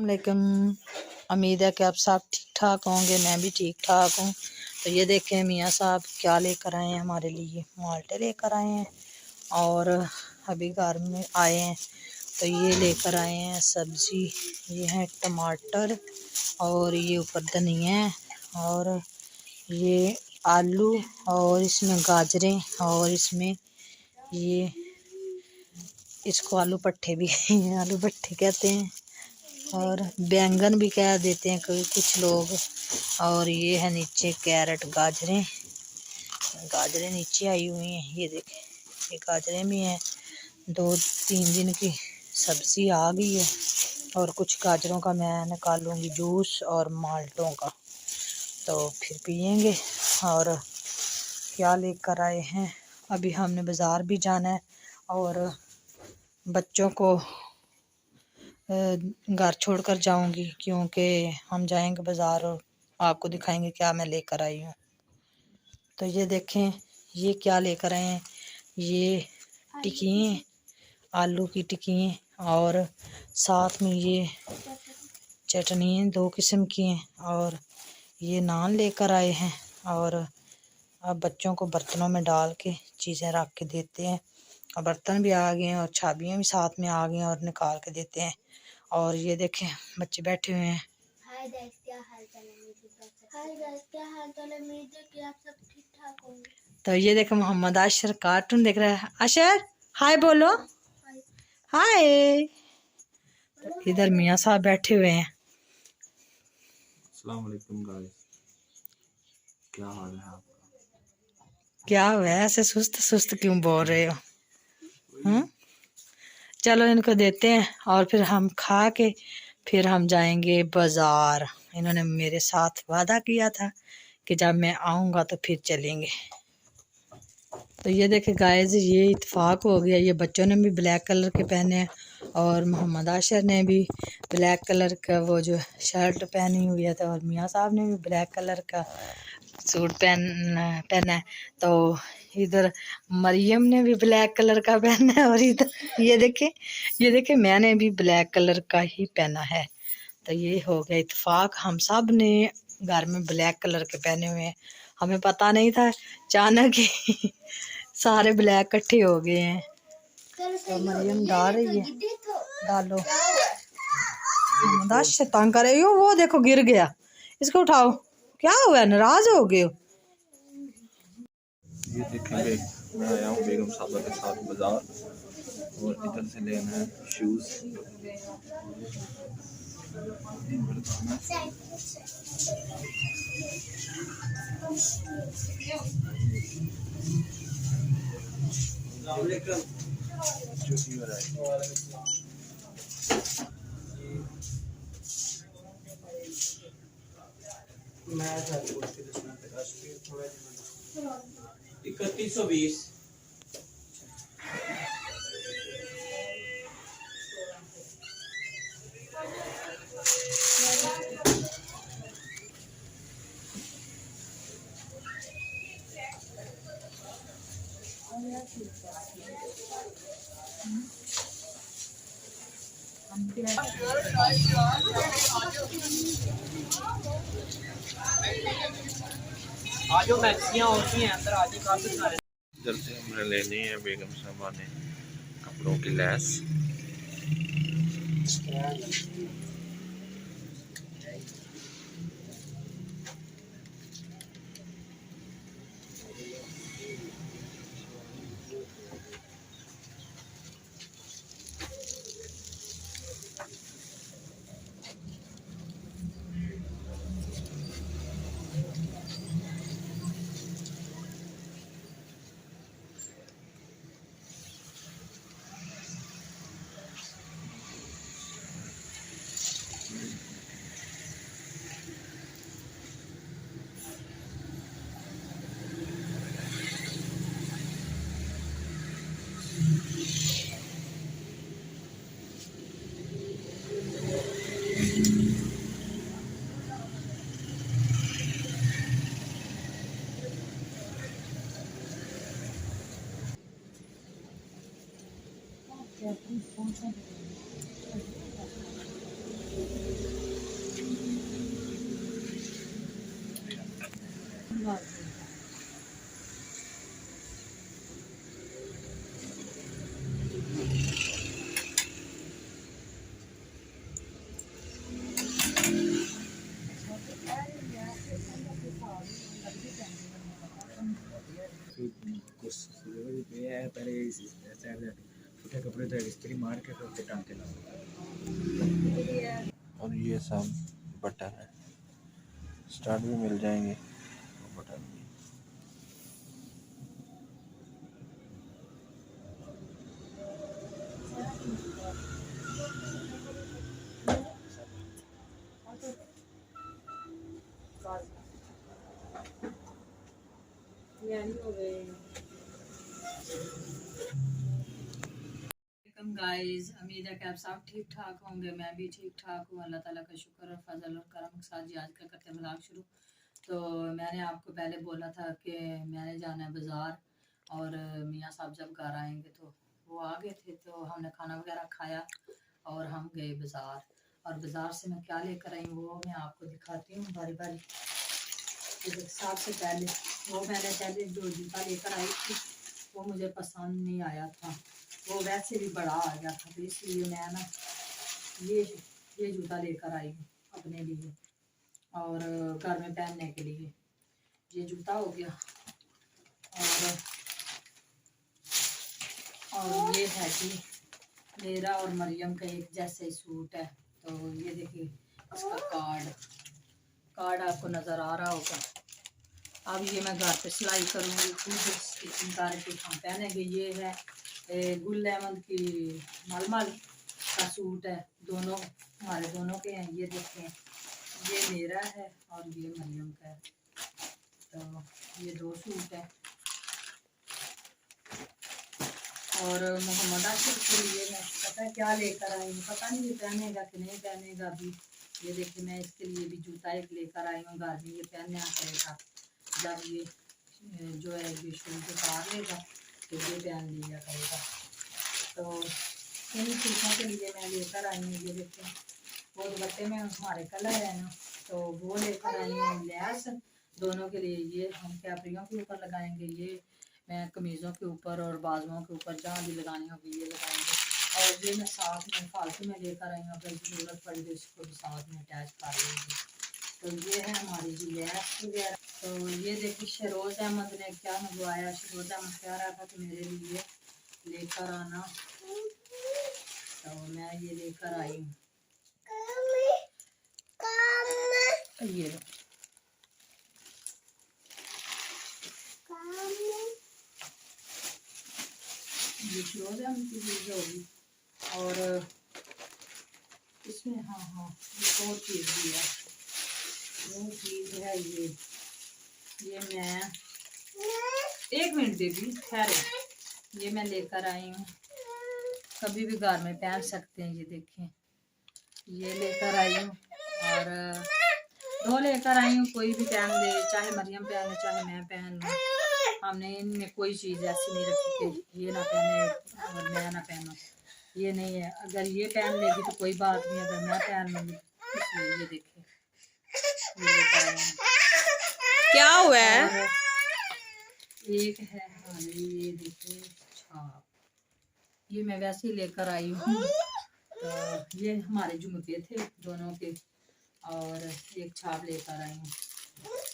वालेकुम। उम्मीद है कि आप सब ठीक ठाक होंगे, मैं भी ठीक ठाक हूँ। तो ये देखें मियाँ साहब क्या लेकर आए हैं हमारे लिए, माल्टे लेकर आए हैं और अभी घर में आए हैं तो ये लेकर आए हैं सब्ज़ी। ये है टमाटर और ये ऊपर धनिया है और ये आलू और इसमें गाजरें और इसमें ये इसको आलू पट्टे भी आलू पट्टे कहते हैं और बैंगन भी कह देते हैं कोई कुछ लोग। और ये है नीचे कैरेट, गाजरें नीचे आई हुई हैं। ये देखें ये गाजरें भी हैं, 2-3 दिन की सब्ज़ी आ गई है। और कुछ गाजरों का मैं निकालूंगी जूस और माल्टों का, तो फिर पियेंगे। और क्या लेकर आए हैं, अभी हमने बाज़ार भी जाना है और बच्चों को घर छोड़कर जाऊंगी क्योंकि हम जाएंगे बाज़ार और आपको दिखाएंगे क्या मैं लेकर आई हूँ। तो ये देखें ये क्या लेकर आए हैं, ये टिक्की, आलू की टिक्की और साथ में ये चटनी 2 किस्म की हैं और ये नान लेकर आए हैं। और अब बच्चों को बर्तनों में डाल के चीज़ें रख के देते हैं और बर्तन भी आ गए हैं और चाबियाँ भी साथ में आ गई हैं और निकाल के देते हैं। और ये देखें बच्चे बैठे हुए हैं। हाय गाइस, क्या हाल चाल है? उम्मीद है कि आप सब ठीक ठाक होंगे। तो ये देखो मोहम्मद अशर कार्टून देख रहा है। अशर हाय बोलो, हाय। तो इधर मियाँ साहब बैठे हुए हैं। अस्सलाम वालेकुम गाइस, क्या हाल है आपका? क्या हुआ है, ऐसे सुस्त सुस्त क्यों बोल रहे हो? चलो इनको देते हैं और फिर हम खा के फिर हम जाएंगे बाज़ार। इन्होंने मेरे साथ वादा किया था कि जब मैं आऊँगा तो फिर चलेंगे। तो ये देखे गाइस ये इत्तेफाक हो गया, ये बच्चों ने भी ब्लैक कलर के पहने हैं और मोहम्मद आशर ने भी ब्लैक कलर का वो जो शर्ट पहनी हुई है, तो और मियाँ साहब ने भी ब्लैक कलर का सूट पहना है। तो इधर मरियम ने भी ब्लैक कलर का पहना है और इधर ये देखे मैंने भी ब्लैक कलर का ही पहना है। तो ये हो गया इत्तेफाक, हम सब ने घर में ब्लैक कलर के पहने हुए हैं। हमें पता नहीं था, अचानक ही सारे ब्लैक इकट्ठे हो गए हैं। तो मरियम डाल रही है, डालो। दाश तंग कर रही हो, वो देखो गिर गया, इसको उठाओ। क्या हुआ, नाराज हो गए हो? ये देखेंगे मैं आया हूँ बेगम साहबा के साथ बाजार और इधर से लेना है शूज़। मैं 3120। आज मैक्सियाँ होती हैं अंदर, आज काफी सारे। इधर से हमने लेनी है बेगम साहबा ने कपड़ों की लैस। तो इस्त्री मार के फिर टांके लगाओ। और ये सब बटन है, स्टार्ट भी मिल जाएंगे बटन भी। गाइस, उम्मीद है कि आप सब ठीक ठाक होंगे। मैं भी ठीक ठाक हूँ। अल्लाह ताला का शुक्र और फजल और करम के साथ जी आज का करते हैं व्लॉग शुरू। तो मैंने आपको पहले बोला था कि मैंने जाना है बाज़ार, और मियाँ साहब जब घर आएंगे तो वो आ गए थे, तो हमने खाना वगैरह खाया और हम गए बाज़ार। और बाज़ार से मैं क्या लेकर आई हूँ वो मैं आपको दिखाती हूँ बारी बारी। सबसे पहले वो मैंने पहले जो जूता लेकर आई थी वो मुझे पसंद नहीं आया था, वो वैसे भी बड़ा आ गया था, तो इसलिए मैं ना ये जूता लेकर आई हूँ अपने लिए और घर में पहनने के लिए। ये जूता हो गया, और ये है कि मेरा और मरियम का एक जैसे ही सूट है। तो ये देखिए इसका कार्ड आपको नज़र आ रहा होगा। अब ये मैं घर पे सिलाई करूँगी, खुद स्टिचिंग करके हम पहनेंगे। ये है गुल अहमद की मलमल का सूट है, दोनों हमारे दोनों के हैं। ये देखें, ये मेरा है और ये मरियम का है। तो ये दो सूट है। और मोहम्मद आशिफ के लिए मैं पता है क्या लेकर आई हूँ, पता नहीं ये पहनेगा कि नहीं पहनेगा अभी। ये देखिए मैं इसके लिए भी जूता एक लेकर आई हूँ, घर में ये पहनना पड़ेगा। जब ये जो है ये शूज उतार लेगा तो ये पहन लिया करेगा। तो इन चीज़ों के लिए मैं लेकर आई हूँ। ये देखिए वो दुपट्टे में हमारे कलर है ना, तो वो लेकर आई हूँ लैस दोनों के लिए। ये हम कैपरियों के ऊपर लगाएंगे, ये मैं कमीज़ों के ऊपर और बाजुओं के ऊपर जहाँ भी लगानी होगी ये लगाएंगे। और ये मैं साथ में फालतू में लेकर आई हूँ, अगर ज़रूरत पड़ी तो इसको भी साथ में अटैच कर लेंगे। तो ये है हमारी जी लैस वगैरह। तो ये देखिए शरोज़ अहमद ने क्या मंगवाया। शरोज़ अहमद कह रहा था कि मेरे लिए लेकर आना, तो मैं ये लेकर आई हूँ। ये लो, ये शरोज़ अहमद की चीज़ होगी। और इसमें हाँ एक और चीज़ भी है, वो चीज़ है ये मैं एक मिनट बेबी ठहरे, ये मैं लेकर आई हूँ, कभी भी घर में पहन सकते हैं। ये देखें ये लेकर आई हूँ और दो लेकर आई हूँ, कोई भी पहन ले, चाहे मरियम पहने चाहे मैं पहन लूँ। हमने इनमें कोई चीज़ ऐसी नहीं रखी कि ये ना पहने और मैं ना पहनूँ, ये नहीं है। अगर ये पहन लेगी तो कोई बात नहीं, अगर मैं पहन लूँगी इसलिए। ये देखिए ये लेकर आई हूँ। क्या हुआ है? और एक है हमारे, ये देखिए छाप, ये मैं वैसे ही लेकर आई हूँ। तो ये हमारे झुमके थे दोनों के, और एक छाप लेकर आई हूँ।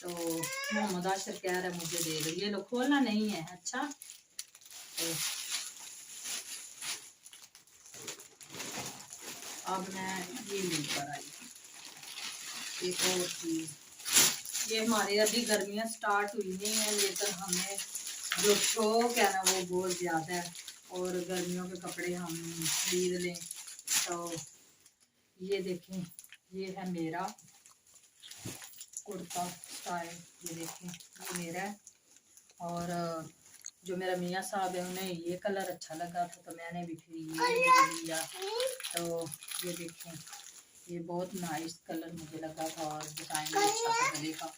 तो मोहम्मद आशिफ कह रहा है मुझे दे दो, ये लो, खोलना नहीं है। अच्छा तो अब मैं ये लेकर आई एक और चीज़। ये हमारे अभी गर्मियाँ स्टार्ट हुई नहीं है, लेकिन हमें जो शौक है ना वो बहुत ज़्यादा है, और गर्मियों के कपड़े हम खरीद लें। तो ये देखें, ये है मेरा कुर्ता स्टाइल, ये देखें ये मेरा है। और जो मेरा मियाँ साहब है उन्हें ये कलर अच्छा लगा था, तो मैंने भी फिर ये ले लिया। तो ये देखें ये बहुत नाइस कलर मुझे लगा था, और डिज़ाइन भी अच्छा था गले का।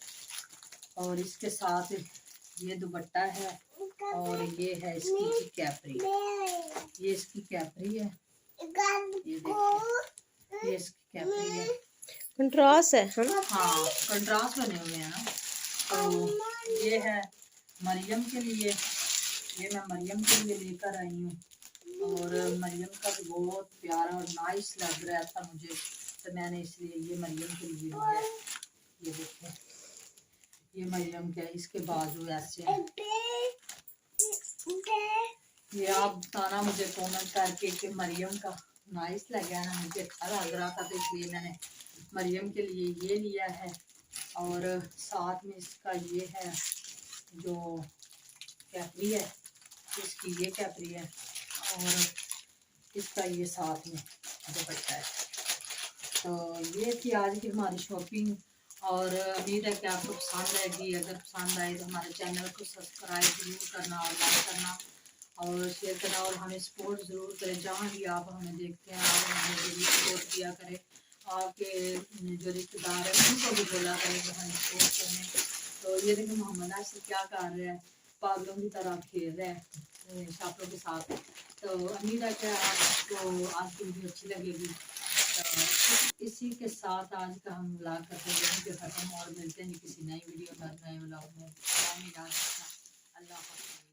और इसके साथ ये दुपट्टा है, और ये है इसकी कैपरी, ये इसकी कैपरी है। ये देखिए ये इसकी कैपरी है, कंट्रास्ट है हाँ कंट्रास्ट बने हुए हैं ना। तो ये है मरियम के लिए, ये मैं मरियम के लिए लेकर आई हूँ, और मरियम का भी बहुत प्यारा और नाइस लग रहा था मुझे, तो मैंने इसलिए ये मरियम के लिए लिया। ये देखिए ये मरियम का, इसके बाजू ऐसे हैं। ये आप बताना मुझे कमेंट करके कि मरियम का नाइस लगा ना, मुझे अच्छा लग रहा था तो इसलिए मैंने मरियम के लिए ये लिया है। और साथ में इसका ये है जो कैपरी है, इसकी ये कैपरी है और इसका ये साथ में दुपट्टा है। तो ये थी आज की हमारी शॉपिंग और उम्मीद है कि आपको पसंद आएगी। अगर पसंद आए तो हमारे चैनल को सब्सक्राइब ज़रूर करना और लाइक करना और शेयर करना और हमें सपोर्ट ज़रूर करें। जहाँ भी आप हमें देखते हैं आप हमें ज़रूर सपोर्ट किया करें। आपके जो रिश्तेदार हैं उनको भी बोला करें कि हमें सपोर्ट करने। तो ये देखिए मोहम्मद आसिफ क्या कर रहे हैं, पागलों की तरह खेल रहे हैं छात्रों के साथ। तो उम्मीद है कि आपको आज की वीडियो अच्छी लगेगी। तो इसी के साथ आज का हम व्लॉग करते हैं खत्म और मिलते हैं किसी नई वीडियो में, नए व्लॉग में। अल्लाह हाफ़िज़।